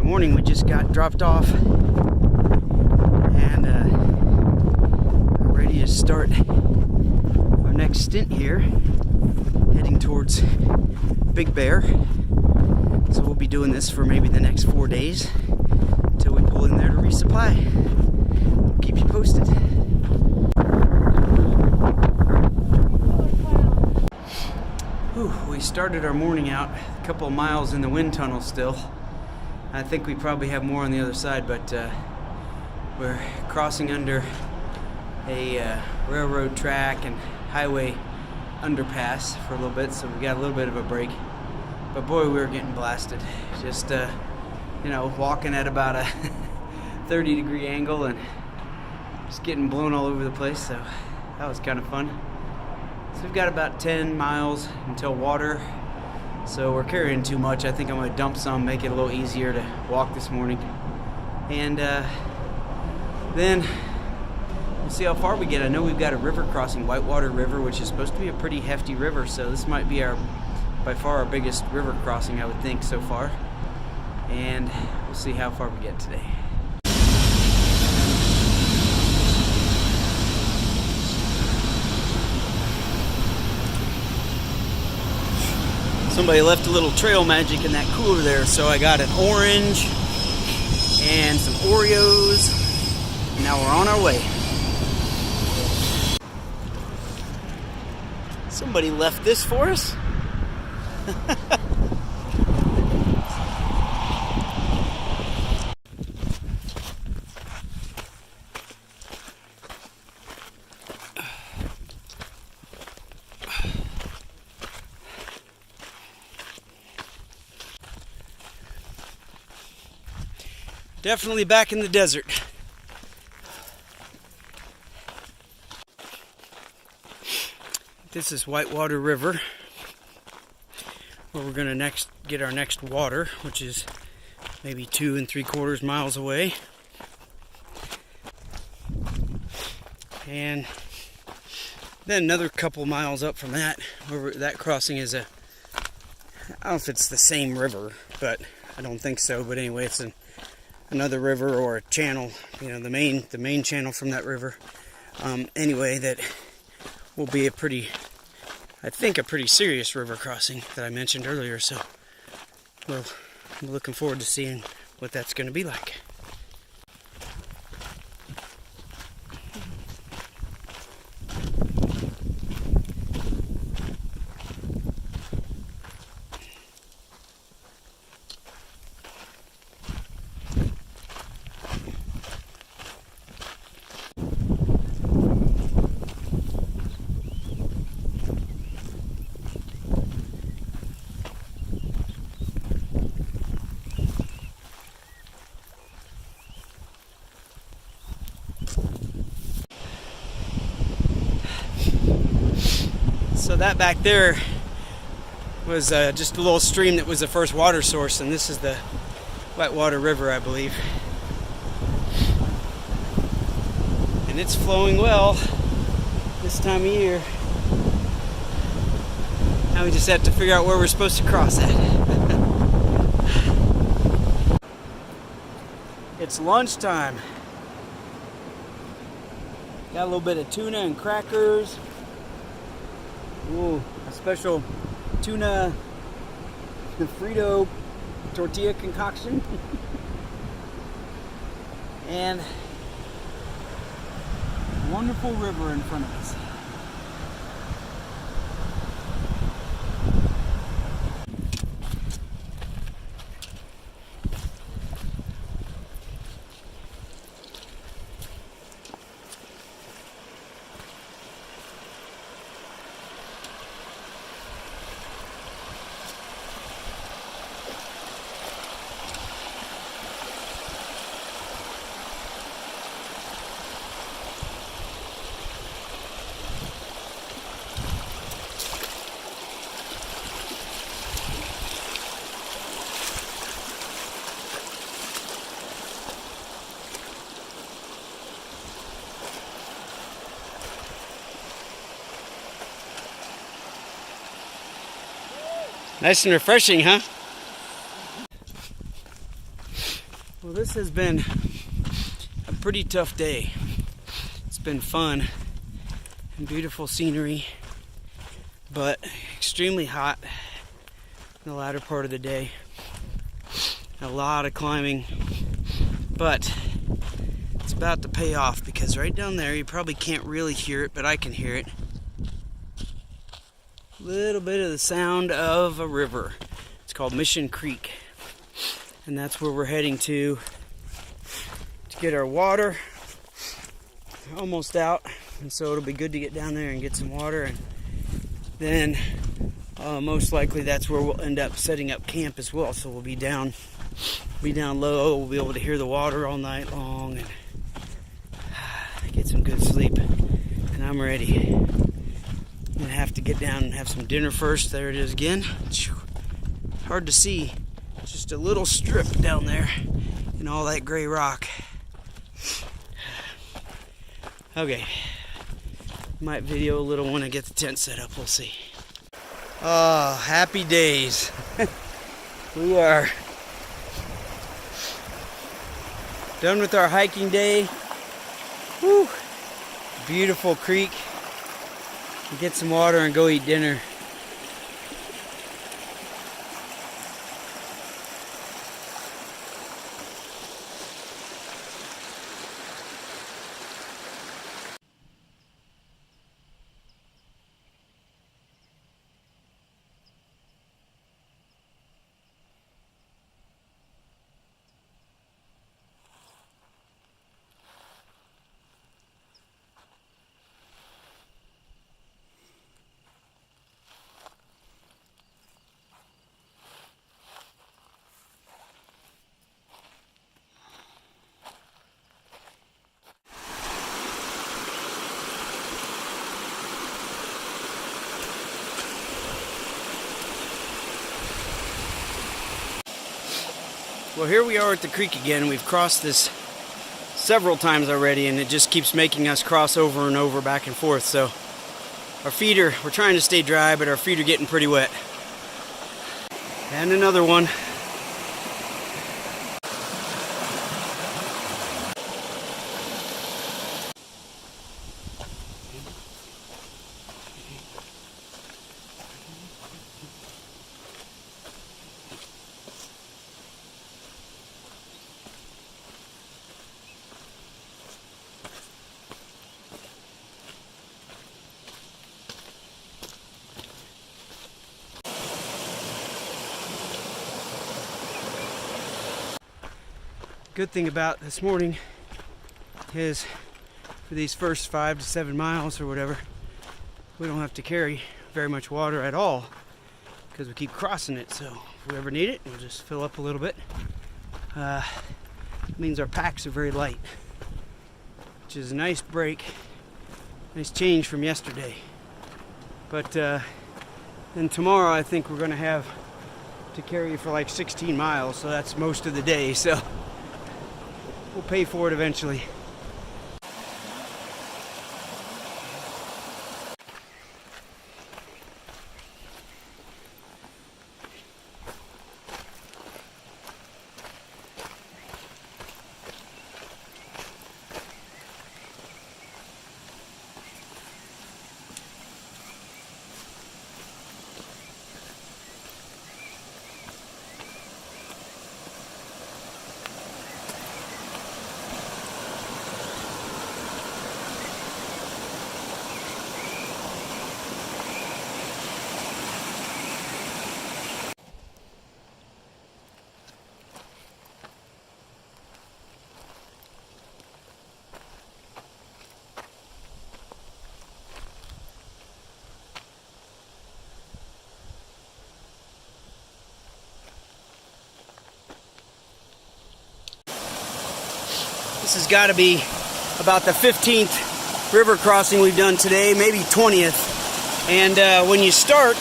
morning we just got dropped off and ready to start our next stint here, heading towards Big Bear. So we'll be doing this for maybe the next 4 days until we pull in there to resupply. We'll keep you posted. Whew, we started our morning out a couple of miles in the wind tunnel still. I think we probably have more on the other side, but we're crossing under a railroad track and highway underpass for a little bit, so we got a little bit of a break. But boy, we were getting blasted. Just, walking at about a 30-degree angle and just getting blown all over the place, so that was kind of fun. So we've got about 10 miles until water. So we're carrying too much. I think I'm going to dump some, make it a little easier to walk this morning. And then we'll see how far we get. I know we've got a river crossing, Whitewater River, which is supposed to be a pretty hefty river. So this might be by far our biggest river crossing, I would think, so far. And we'll see how far we get today. Somebody left a little trail magic in that cooler there, so I got an orange and some Oreos, and now we're on our way. Somebody left this for us? Definitely back in the desert. This is Whitewater River, where we're gonna next get our next water, which is maybe 2 3/4 miles away. And then another couple miles up from that, where that crossing is I don't know if it's the same river, but I don't think so. But anyway, it's another river or a channel, the main channel from that river. Anyway, that will be a pretty serious river crossing that I mentioned earlier. So, well, I'm looking forward to seeing what that's going to be like. So that back there was just a little stream that was the first water source, and this is the Whitewater River, I believe. And it's flowing well this time of year. Now we just have to figure out where we're supposed to cross at. It's lunchtime. Got a little bit of tuna and crackers. Ooh, a special tuna Frito tortilla concoction. And a wonderful river in front of us. Nice and refreshing, huh? This has been a pretty tough day. It's been fun and beautiful scenery, but extremely hot in the latter part of the day. A lot of climbing, but it's about to pay off because right down there, you probably can't really hear it, but I can hear it. A little bit of the sound of a river. It's called Mission Creek, and that's where we're heading to get our water. We're almost out, and so it'll be good to get down there and get some water, and then most likely that's where we'll end up setting up camp as well. So we'll be down low. We'll be able to hear the water all night long and get some good sleep. And I'm ready. I'm gonna have to get down and have some dinner first. There it is again. Hard to see, just a little strip down there and all that gray rock. Okay, might video a little when I get the tent set up. We'll see. Oh, happy days. We are done with our hiking day. Whew. Beautiful creek. Get some water and go eat dinner. Well, here we are at the creek again. We've crossed this several times already, and it just keeps making us cross over and over, back and forth. So we're trying to stay dry, but our feet are getting pretty wet. And another one. Good thing about this morning is for these first 5 to 7 miles or whatever, we don't have to carry very much water at all because we keep crossing it. So if we ever need it, we'll just fill up a little bit. It means our packs are very light, which is a nice break, nice change from yesterday. But then tomorrow I think we're going to have to carry for like 16 miles, so that's most of the day. So we'll pay for it eventually. This has got to be about the 15th river crossing we've done today, maybe 20th. And when you start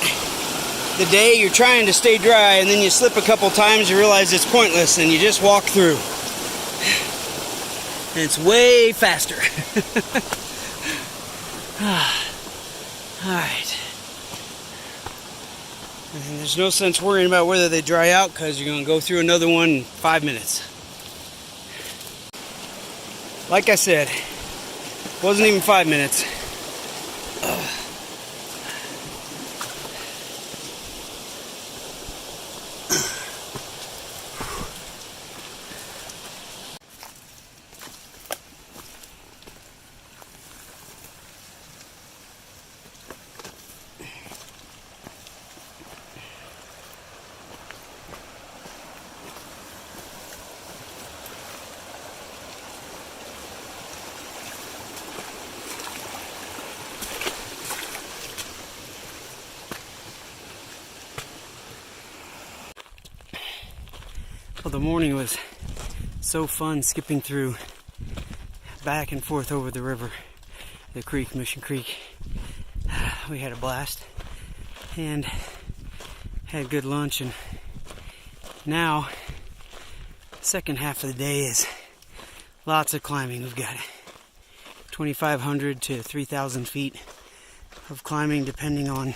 the day, you're trying to stay dry, and then you slip a couple times, you realize it's pointless, and you just walk through. And it's way faster. Alright. And there's no sense worrying about whether they dry out, because you're going to go through another one in 5 minutes. Like I said, wasn't even 5 minutes. Well, the morning was so fun skipping through back and forth over the river, the creek, Mission Creek. We had a blast and had good lunch, and now second half of the day is lots of climbing. We've got 2,500 to 3,000 feet of climbing depending on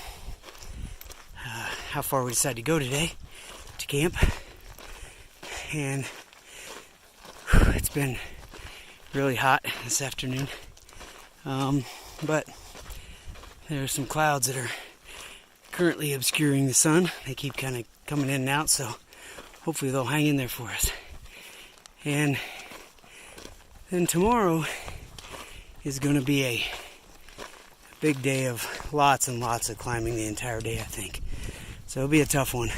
how far we decide to go today to camp. And it's been really hot this afternoon, but there's some clouds that are currently obscuring the sun. They keep kind of coming in and out, so hopefully they'll hang in there for us. And then tomorrow is going to be a big day of lots and lots of climbing the entire day, I think. So it'll be a tough one.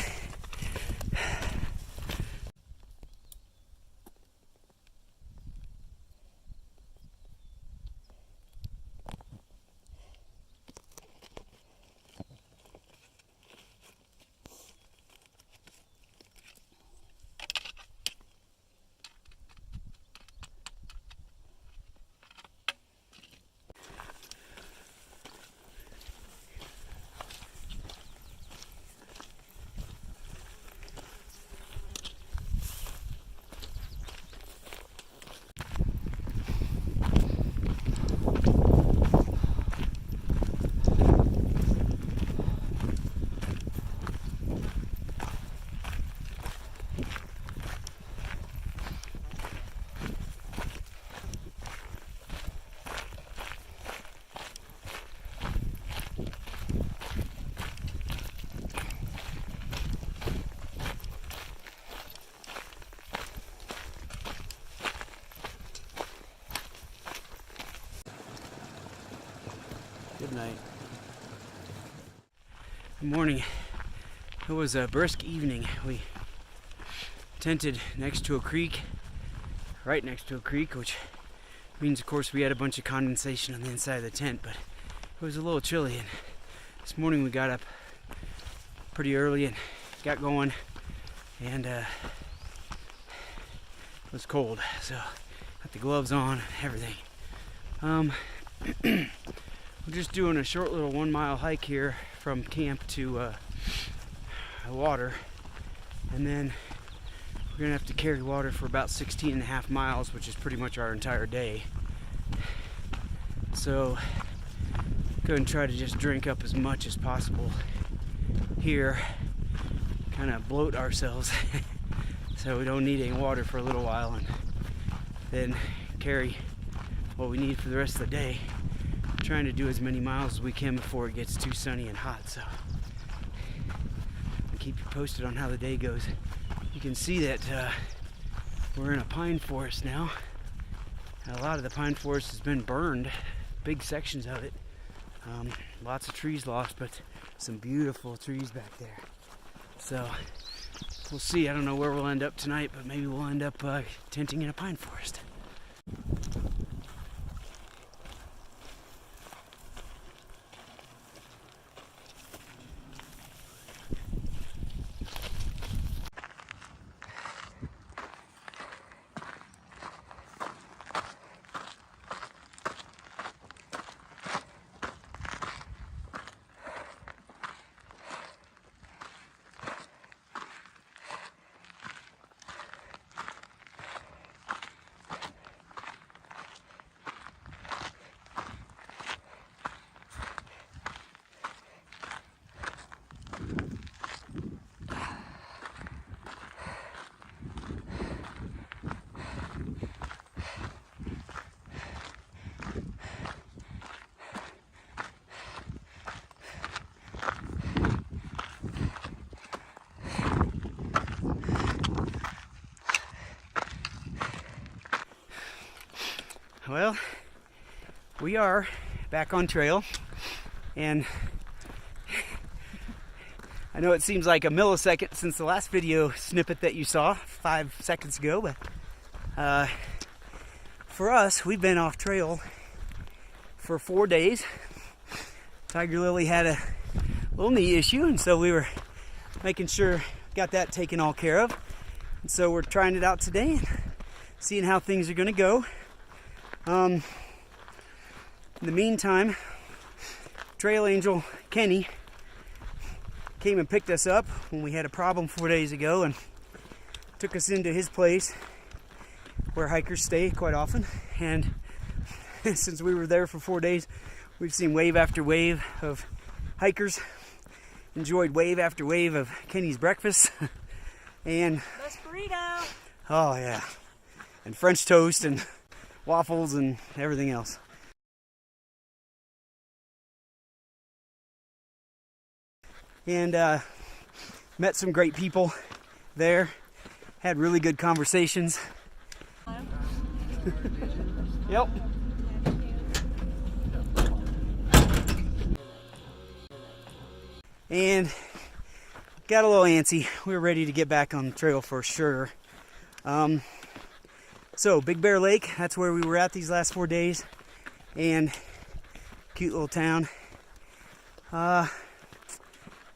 Good night. Good morning. It was a brisk evening. We tented next to a creek, right next to a creek, which means, of course, we had a bunch of condensation on the inside of the tent, but it was a little chilly. And this morning we got up pretty early and got going, and it was cold, so got the gloves on and everything. We're just doing a short little 1 mile hike here from camp to water, and then we're gonna have to carry water for about 16 and a half miles, which is pretty much our entire day. So go and try to just drink up as much as possible here, kind of bloat ourselves so we don't need any water for a little while, and then carry what we need for the rest of the day. Trying to do as many miles as we can before it gets too sunny and hot, so I'll keep you posted on how the day goes. You can see that we're in a pine forest now. A lot of the pine forest has been burned, big sections of it. Lots of trees lost, but some beautiful trees back there. So we'll see. I don't know where we'll end up tonight, but maybe we'll end up tenting in a pine forest. Well, we are back on trail, and I know it seems like a millisecond since the last video snippet that you saw 5 seconds ago, but for us, we've been off trail for 4 days. Tiger Lily had a little knee issue, and so we were making sure got that taken all care of. And so we're trying it out today and seeing how things are going to go. In the meantime, Trail Angel Kenny came and picked us up when we had a problem 4 days ago and took us into his place where hikers stay quite often. And since we were there for 4 days, we've seen wave after wave of hikers, enjoyed wave after wave of Kenny's breakfast, and best burrito. Oh yeah, and French toast and waffles and everything else. And met some great people there, had really good conversations. Yep. And got a little antsy. We were ready to get back on the trail for sure. So Big Bear Lake, that's where we were at these last 4 days, and cute little town.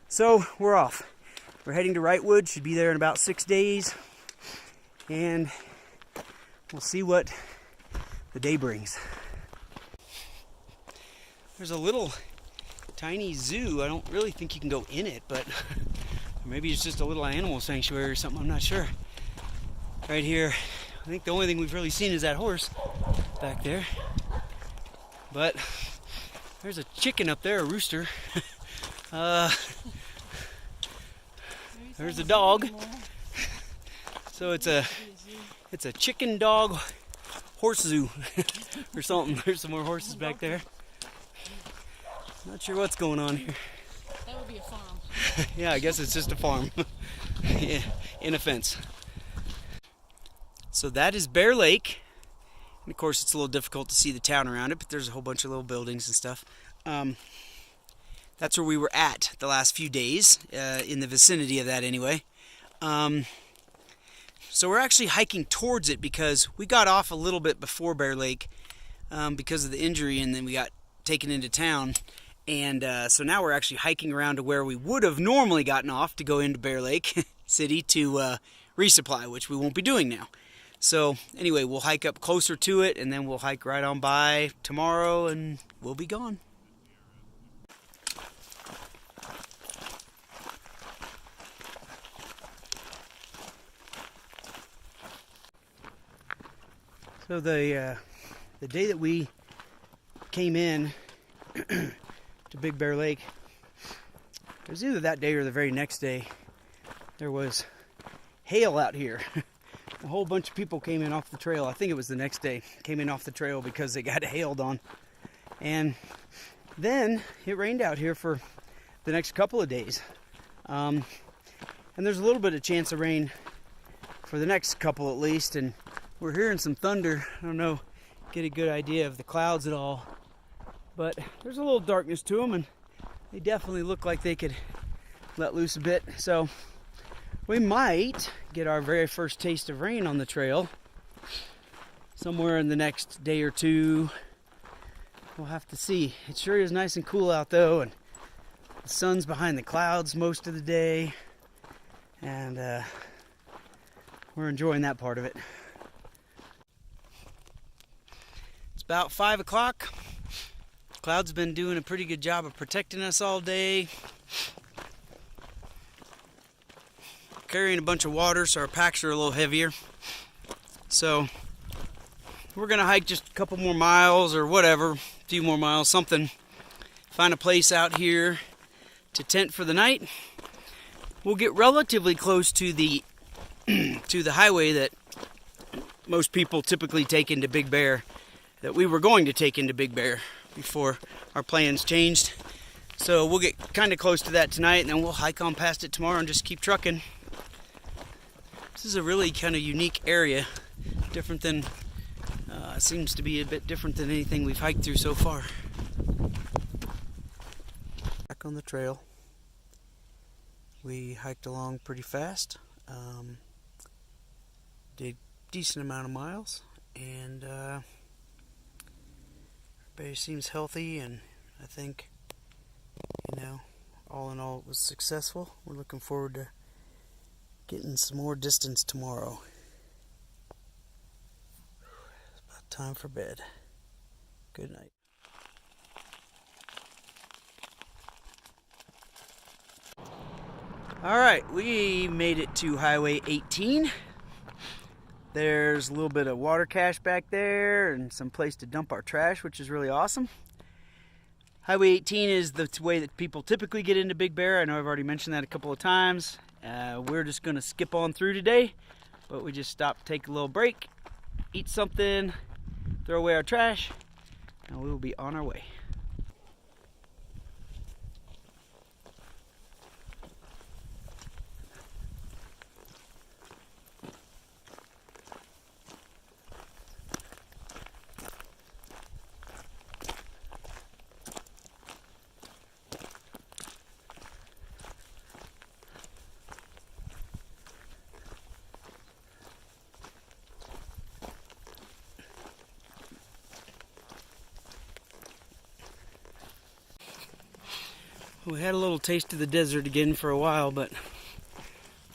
So we're off. We're heading to Wrightwood, should be there in about 6 days, and we'll see what the day brings. There's a little tiny zoo. I don't really think you can go in it, but maybe it's just a little animal sanctuary or something, I'm not sure. Right here, I think the only thing we've really seen is that horse back there. But there's a chicken up there, a rooster. There's a dog. So it's a chicken dog horse zoo or something. There's some more horses back there. Not sure what's going on here. That would be a farm. Yeah, I guess it's just a farm. Yeah, in a fence. So that is Bear Lake. And of course, it's a little difficult to see the town around it, but there's a whole bunch of little buildings and stuff. That's where we were at the last few days, in the vicinity of that anyway. So we're actually hiking towards it because we got off a little bit before Bear Lake because of the injury, and then we got taken into town. And so now we're actually hiking around to where we would have normally gotten off to go into Bear Lake City to resupply, which we won't be doing now. So anyway, we'll hike up closer to it, and then we'll hike right on by tomorrow, and we'll be gone. So the day that we came in to Big Bear Lake, it was either that day or the very next day, there was hail out here. A whole bunch of people came in off the trail. I think it was the next day, came in off the trail because they got hailed on. And then it rained out here for the next couple of days. And there's a little bit of chance of rain for the next couple at least. And we're hearing some thunder. I don't know, get a good idea of the clouds at all. But there's a little darkness to them, and they definitely look like they could let loose a bit. So we might get our very first taste of rain on the trail somewhere in the next day or two. We'll have to see. It sure is nice and cool out though, and the sun's behind the clouds most of the day, and we're enjoying that part of it. It's about 5 o'clock. Cloud's been doing a pretty good job of protecting us all day. Carrying a bunch of water, so our packs are a little heavier. So we're gonna hike just a couple more miles or whatever, a few more miles, something. Find a place out here to tent for the night. We'll get relatively close to the to the highway that most people typically take into Big Bear, that we were going to take into Big Bear before our plans changed. So we'll get kind of close to that tonight, and then we'll hike on past it tomorrow and just keep trucking. This is a really kind of unique area, different than Seems to be a bit different than anything we've hiked through so far. Back on the trail. We hiked along pretty fast. Did a decent amount of miles, and everybody seems healthy, and I think, all in all, it was successful. We're looking forward to getting some more distance tomorrow. It's about time for bed. Good night. Alright, we made it to Highway 18. There's a little bit of water cache back there and some place to dump our trash, which is really awesome. Highway 18 is the way that people typically get into Big Bear. I know I've already mentioned that a couple of times. We're just going to skip on through today, but we just stopped, take a little break, eat something, throw away our trash, and we will be on our way. We had a little taste of the desert again for a while, but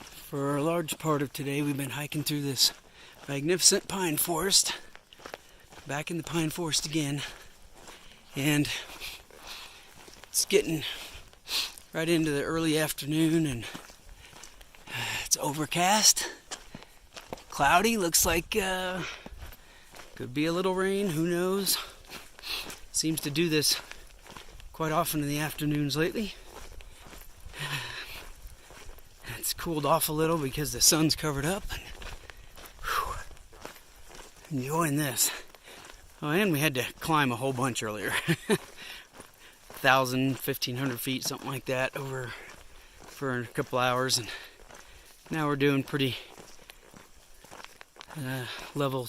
for a large part of today we've been hiking through this magnificent pine forest. Back in the pine forest again, and it's getting right into the early afternoon, and it's overcast, cloudy, looks like could be a little rain, who knows. Seems to do this quite often in the afternoons lately. It's cooled off a little because the sun's covered up. And, enjoying this. Oh, and we had to climb a whole bunch earlier. 1,000, 1,500 feet, something like that, over for a couple hours. And now we're doing pretty level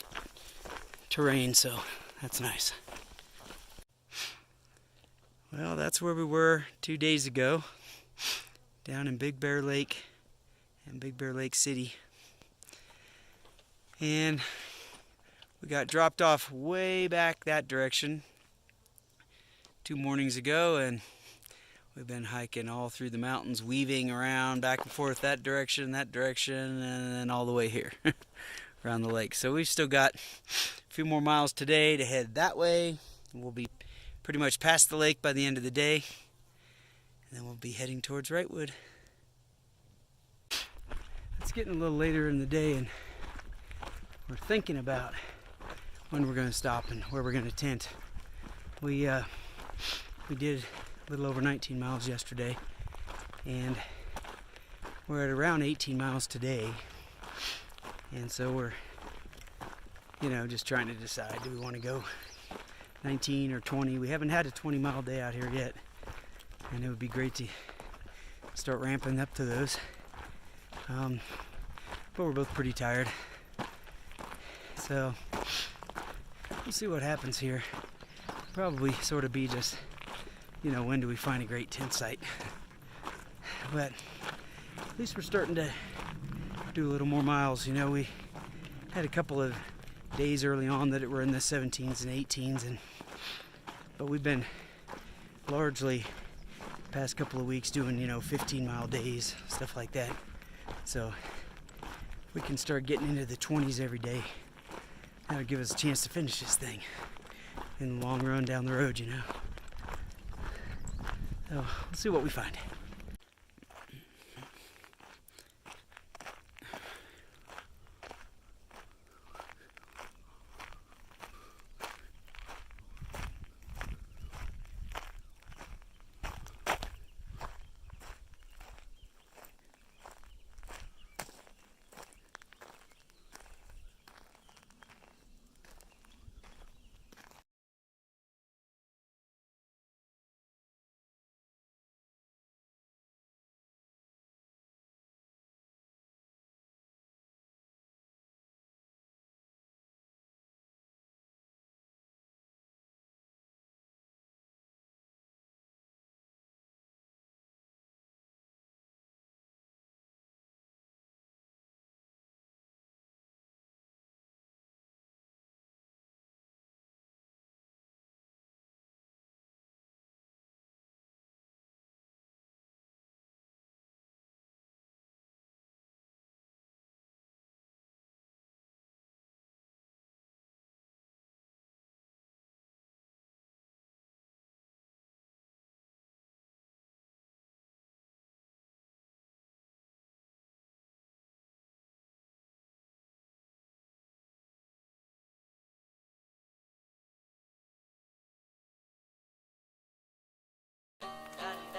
terrain, so that's nice. Well, that's where we were 2 days ago, down in Big Bear Lake and Big Bear Lake City. And we got dropped off way back that direction 2 mornings ago, and we've been hiking all through the mountains, weaving around back and forth that direction, and then all the way here around the lake. So we've still got a few more miles today to head that way. We'll be pretty much past the lake by the end of the day, and then we'll be heading towards Wrightwood. It's getting a little later in the day, and we're thinking about when we're going to stop and where we're going to tent. We did a little over 19 miles yesterday, and we're at around 18 miles today, and so we're just trying to decide, do we want to go 19 or 20. We haven't had a 20-mile day out here yet, and it would be great to start ramping up to those. But we're both pretty tired, so we'll see what happens here. Probably sort of be just, when do we find a great tent site? But at least we're starting to do a little more miles. We had a couple of days early on that were in the 17s and 18s, but we've been largely the past couple of weeks doing 15-mile days, stuff like that. So we can start getting into the 20s every day. That would give us a chance to finish this thing in the long run down the road. So we'll see what we find. Da-dee-da.